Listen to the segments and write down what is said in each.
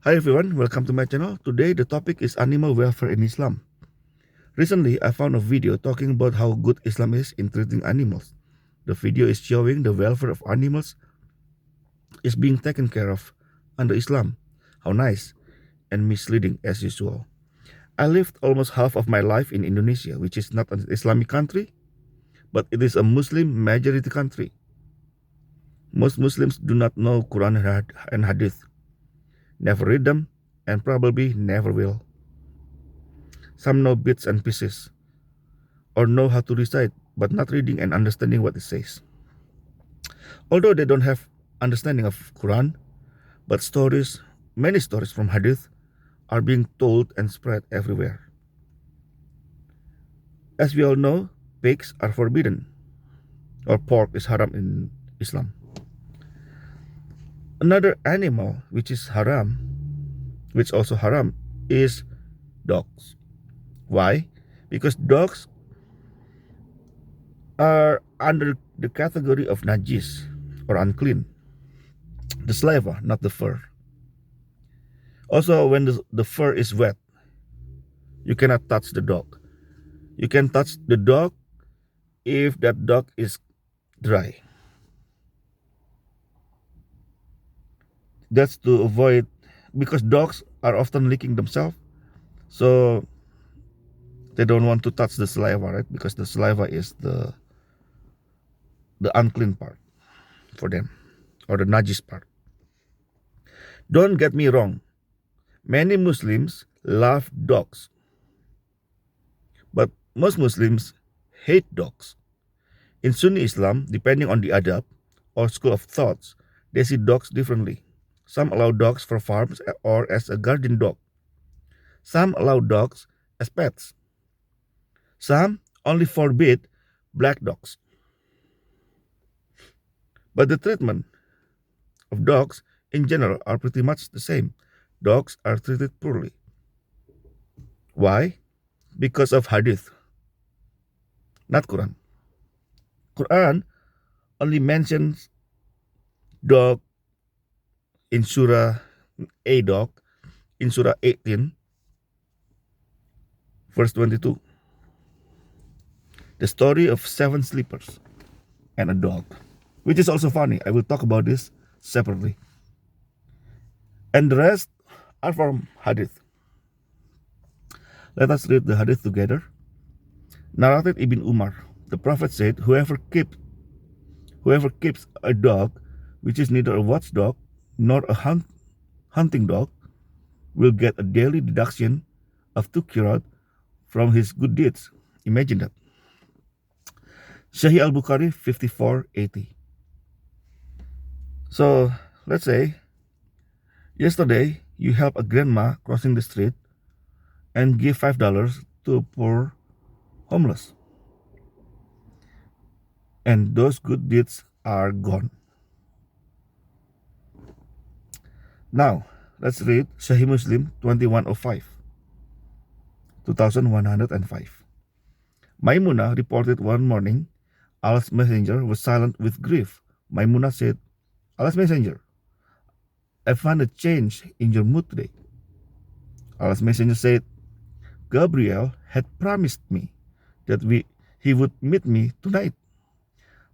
Hi everyone, welcome to my channel. Today the topic is animal welfare in Islam. Recently I found a video talking about how good Islam is in treating animals. The video is showing the welfare of animals is being taken care of under Islam. How nice and misleading as usual. I lived almost half of my life in Indonesia, which is not an Islamic country, but it is a Muslim majority country. Most Muslims do not know Quran and Hadith, never read them, and probably never will. Some know bits and pieces, or know how to recite, but not reading and understanding what it says. Although they don't have understanding of Quran, but many stories from Hadith, are being told and spread everywhere. As we all know, pigs are forbidden, or pork is haram in Islam. Another animal which also haram, is dogs. Why? Because dogs are under the category of najis, or unclean. The saliva, not the fur. Also, when the fur is wet, you cannot touch the dog. You can touch the dog if that dog is dry. That's to avoid, because dogs are often licking themselves, so they don't want to touch the saliva, right? Because the saliva is the unclean part for them, or the najis part. Don't get me wrong, many Muslims love dogs, but most Muslims hate dogs. In Sunni Islam, depending on the adab or school of thoughts, they see dogs differently. Some allow dogs for farms or as a guardian dog. Some allow dogs as pets. Some only forbid black dogs. But the treatment of dogs in general are pretty much the same. Dogs are treated poorly. Why? Because of hadith, not Quran. Quran only mentions dog in Surah dog in Surah 18, verse 22. The story of 7 sleepers and a dog, which is also funny. I will talk about this separately. And the rest are from hadith. Let us read the hadith together. Narrated Ibn Umar, the Prophet said, whoever keeps a dog which is neither a watchdog nor a hunting dog will get a daily deduction of 2 qirat from his good deeds. Imagine that. Shahih al Bukhari 5480. So let's say yesterday you help a grandma crossing the street and give $5 to a poor homeless, and those good deeds are gone. Now let's read Sahih Muslim 2105. Maimunah reported one morning Allah's messenger was silent with grief. Maimunah said, Allah's messenger, I found a change in your mood today. Allah's messenger said, Gabriel had promised me that he would meet me tonight,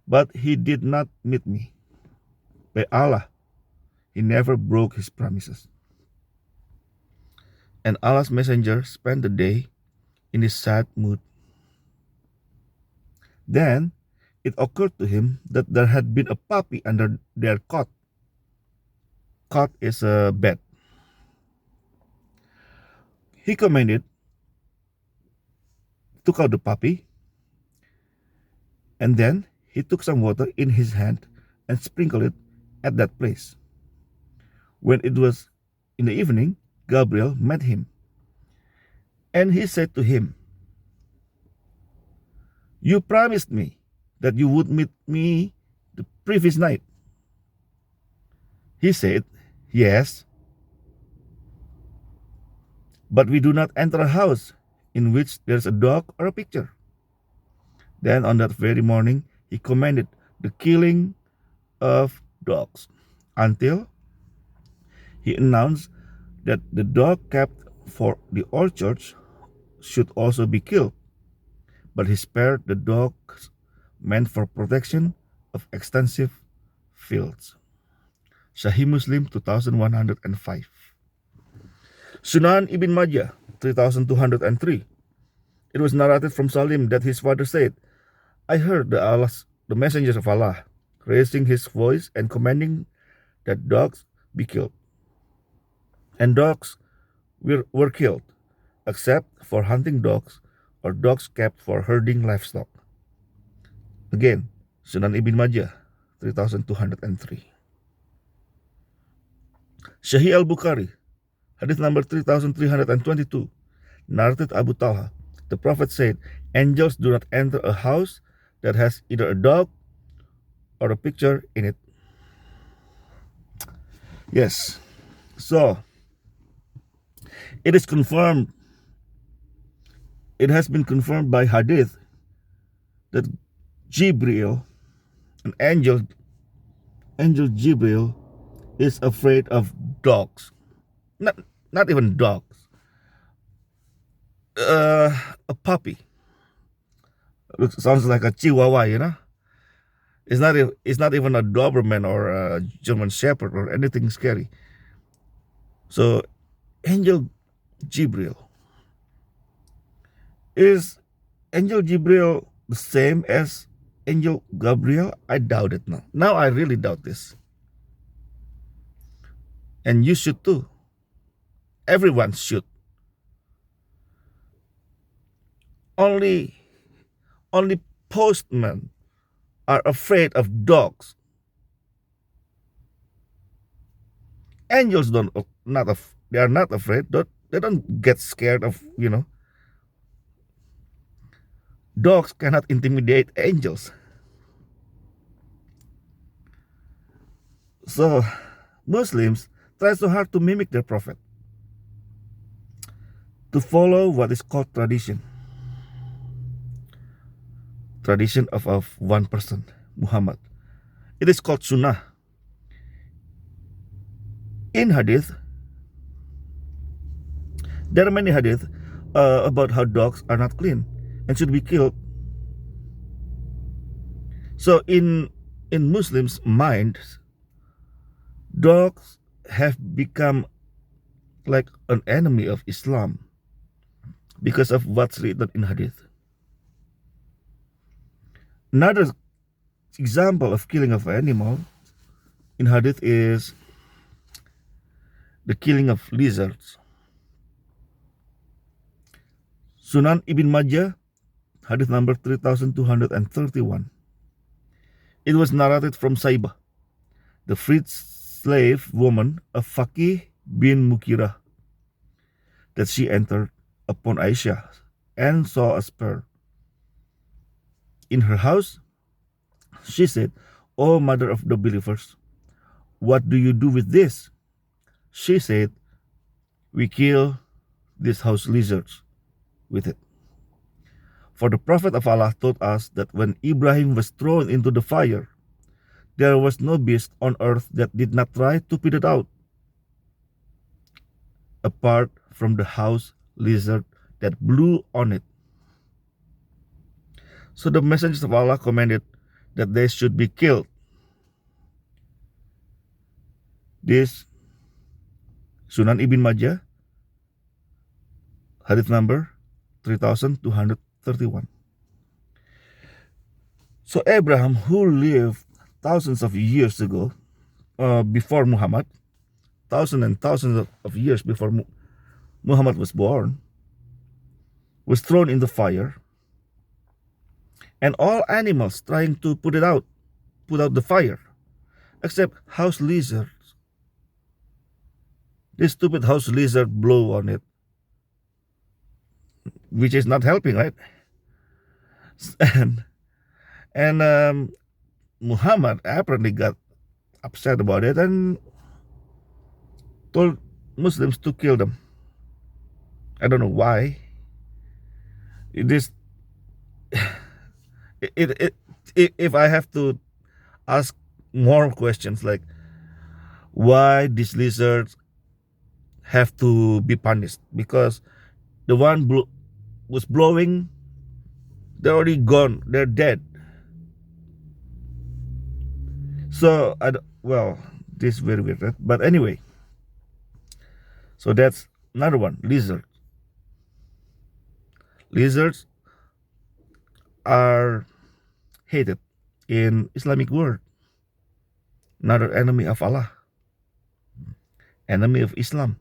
but he did not meet me. By Allah, he never broke his promises. And Allah's messenger spent the day in a sad mood. Then it occurred to him that there had been a puppy under their cot. Cot is a bed. He took out the puppy, and then he took some water in his hand and sprinkled it at that place. When it was in the evening, Gabriel met him, and he said to him, you promised me that you would meet me the previous night. He said, yes, but we do not enter a house in which there's a dog or a picture. Then on that very morning, he commanded the killing of dogs until he announced that the dog kept for the orchards should also be killed, but he spared the dogs meant for protection of extensive fields. Shahih Muslim 2105. Sunan ibn Majah 3203. It was narrated from Salim that his father said, I heard the messengers of Allah raising his voice and commanding that dogs be killed. And dogs were killed, except for hunting dogs or dogs kept for herding livestock. Again, Sunan ibn Majah 3203. Shahih al Bukhari, hadith number 3322, narrated Abu Talha. The Prophet said, angels do not enter a house that has either a dog or a picture in it. Yes, so it is confirmed, it has been confirmed by hadith that Jibril, an angel Jibril, is afraid of dogs. Not even dogs. A puppy. Sounds like a Chihuahua, you know. It's not even a Doberman or a German Shepherd or anything scary. So, Angel Jibril. Is Angel Jibril the same as Angel Gabriel? I doubt it now. Now I really doubt this. And you should too. Everyone should. Only postmen are afraid of dogs. Angels they are not afraid. They don't get scared of, dogs cannot intimidate angels. So Muslims try so hard to mimic their prophet, to follow what is called tradition of one person, Muhammad. It is called sunnah. In hadith, there are many hadith about how dogs are not clean and should be killed. So in Muslims' minds, dogs have become like an enemy of Islam because of what's written in hadith. Another example of killing of an animal in hadith is the killing of lizards. Sunan ibn Majah, hadith number 3231. It was narrated from Saibah, the freed slave woman of Faqih bin Mukirah, that she entered upon Aisha and saw a spear in her house. She said, O mother of the believers, what do you do with this? She said, we kill these house lizards with it. For the Prophet of Allah taught us that when Ibrahim was thrown into the fire, there was no beast on earth that did not try to put it out, apart from the house lizard that blew on it. So the messengers of Allah commanded that they should be killed. This Sunan ibn Majah, hadith number 3231. So Abraham, who lived thousands of years ago, before Muhammad, thousands and thousands of years before Muhammad was born, was thrown in the fire, and all animals trying to put out the fire, except house lizards. This stupid house lizard blew on it, which is not helping, right? And Muhammad apparently got upset about it and told Muslims to kill them. I don't know why. If I have to ask more questions, like why these lizards have to be punished because the one was blowing, they're already gone, they're dead. So well, this is very weird, right? But anyway, so that's another one. Lizards are hated in Islamic world. Another enemy of Allah, enemy of Islam.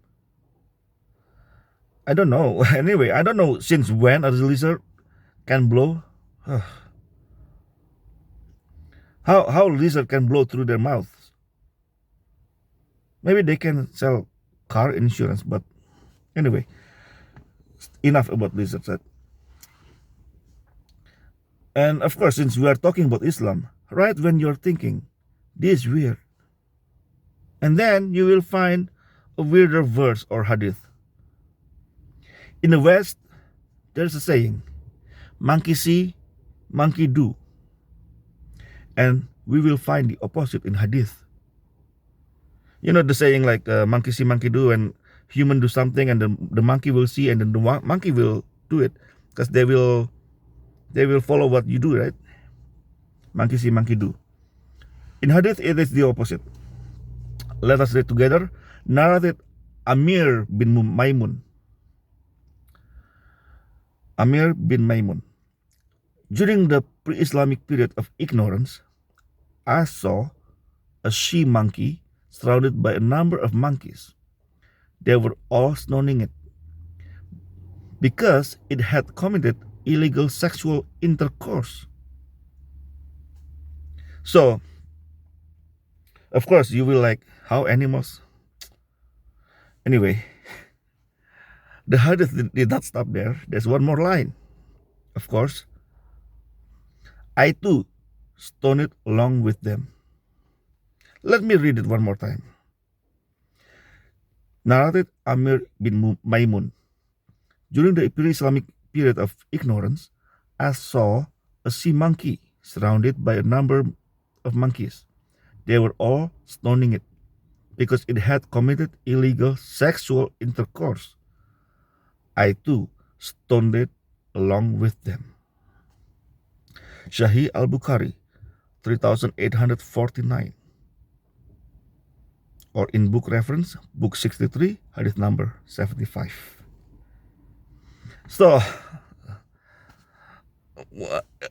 I don't know. Anyway, I don't know since when a lizard can blow. How lizard can blow through their mouths? Maybe they can sell car insurance, but anyway, enough about lizards. And of course, since we are talking about Islam, right when you're thinking, this is weird, and then you will find a weirder verse or hadith. In the West, there's a saying, monkey see, monkey do. And we will find the opposite in hadith. You know the saying like monkey see, monkey do, and human do something and the monkey will see and then the monkey will do it because they will follow what you do, right? Monkey see, monkey do. In hadith, it is the opposite. Let us read together. Narrated Amir bin Maimun. Amir bin Maimun. During the pre-Islamic period of ignorance, I saw a she monkey surrounded by a number of monkeys. They were all stoning it because it had committed illegal sexual intercourse. So, of course, you will like, how animals? Anyway, the hadith did not stop there. There's one more line. Of course, I too stoned it along with them. Let me read it one more time. Narrated Amir bin Maimun. During the pre-Islamic period of ignorance, I saw a sea monkey surrounded by a number of monkeys. They were all stoning it because it had committed illegal sexual intercourse. I too stoned it along with them. Shahih al Bukhari, 3849. Or in book reference, book 63, hadith number 75. So,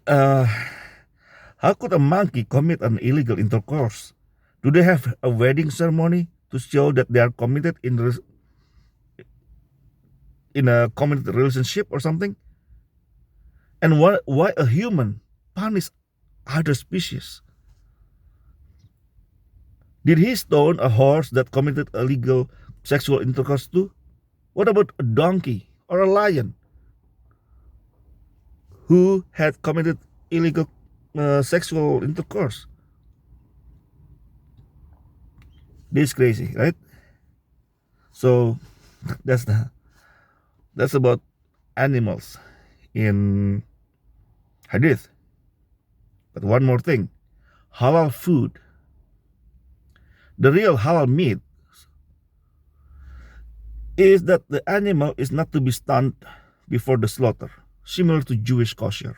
how could a monkey commit an illegal intercourse? Do they have a wedding ceremony to show that they are committed in a committed relationship or something? And why a human punish other species? Did he stone a horse that committed illegal sexual intercourse too? What about a donkey or a lion who had committed illegal sexual intercourse? This is crazy, right? So that's about animals in hadith. But one more thing, halal food. The real halal meat is that the animal is not to be stunned before the slaughter, similar to Jewish kosher.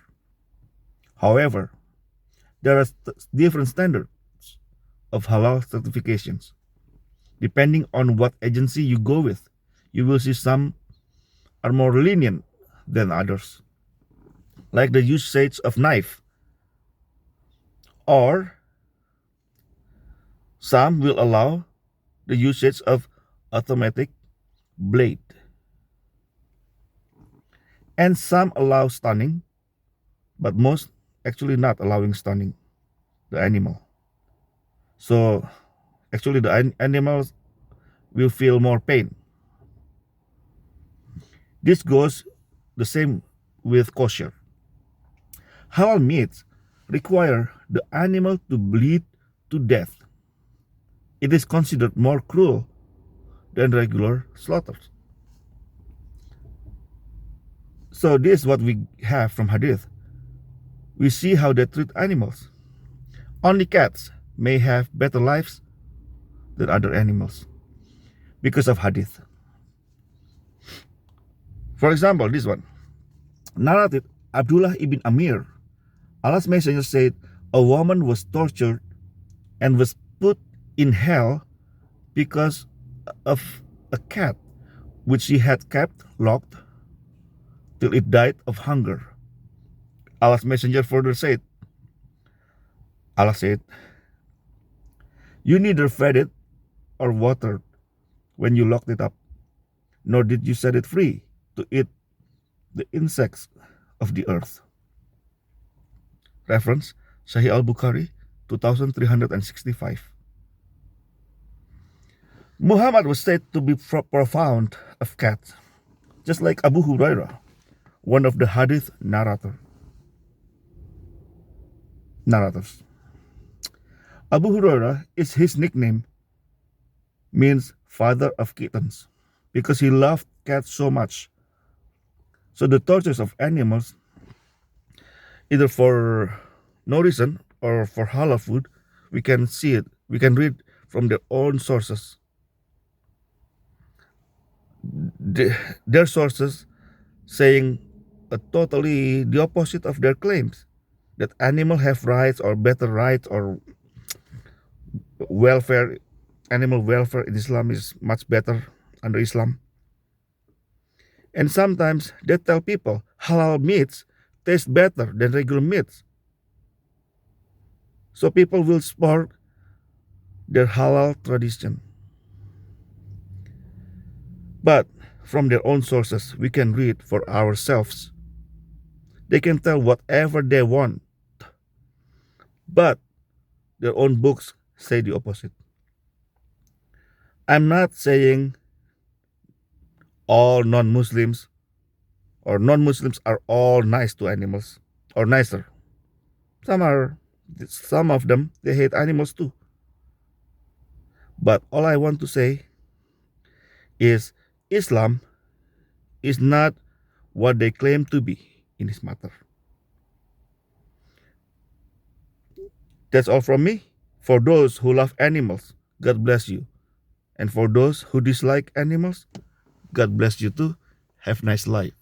However, there are different standards of halal certifications. Depending on what agency you go with, you will see some are more lenient than others, like the usage of knife, or some will allow the usage of automatic blade, and some allow stunning, but most actually not allowing stunning the animal. So actually the animals will feel more pain. This goes the same with kosher. Halal meats require the animal to bleed to death. It is considered more cruel than regular slaughters. So this is what we have from hadith. We see how they treat animals. Only cats may have better lives than other animals because of hadith. For example, this one. Narrated Abdullah ibn Amir, Allah's messenger said, a woman was tortured and was put in hell because of a cat which she had kept locked till it died of hunger. Allah's messenger further said, Allah said, you neither fed it or watered when you locked it up, nor did you set it free to eat the insects of the earth. Reference, Shahih al Bukhari, 2365. Muhammad was said to be profound of cats, just like Abu Hurairah, one of the hadith narrators. Abu Hurairah is his nickname, means father of kittens, because he loved cats so much. So the tortures of animals, either for no reason or for halal food, we can see it, we can read from their own sources. Their sources saying totally the opposite of their claims, that animals have rights or better rights or welfare, animal welfare in Islam is much better under Islam. And sometimes they tell people halal meats taste better than regular meats. So people will support their halal tradition. But from their own sources, we can read for ourselves. They can tell whatever they want. But their own books say the opposite. I'm not saying all non-Muslims or non-Muslims are all nice to animals or nicer. Some of them, they hate animals too. But all I want to say is Islam is not what they claim to be in this matter. That's all from me. For those who love animals, God bless you. And for those who dislike animals, God bless you too. Have a nice life.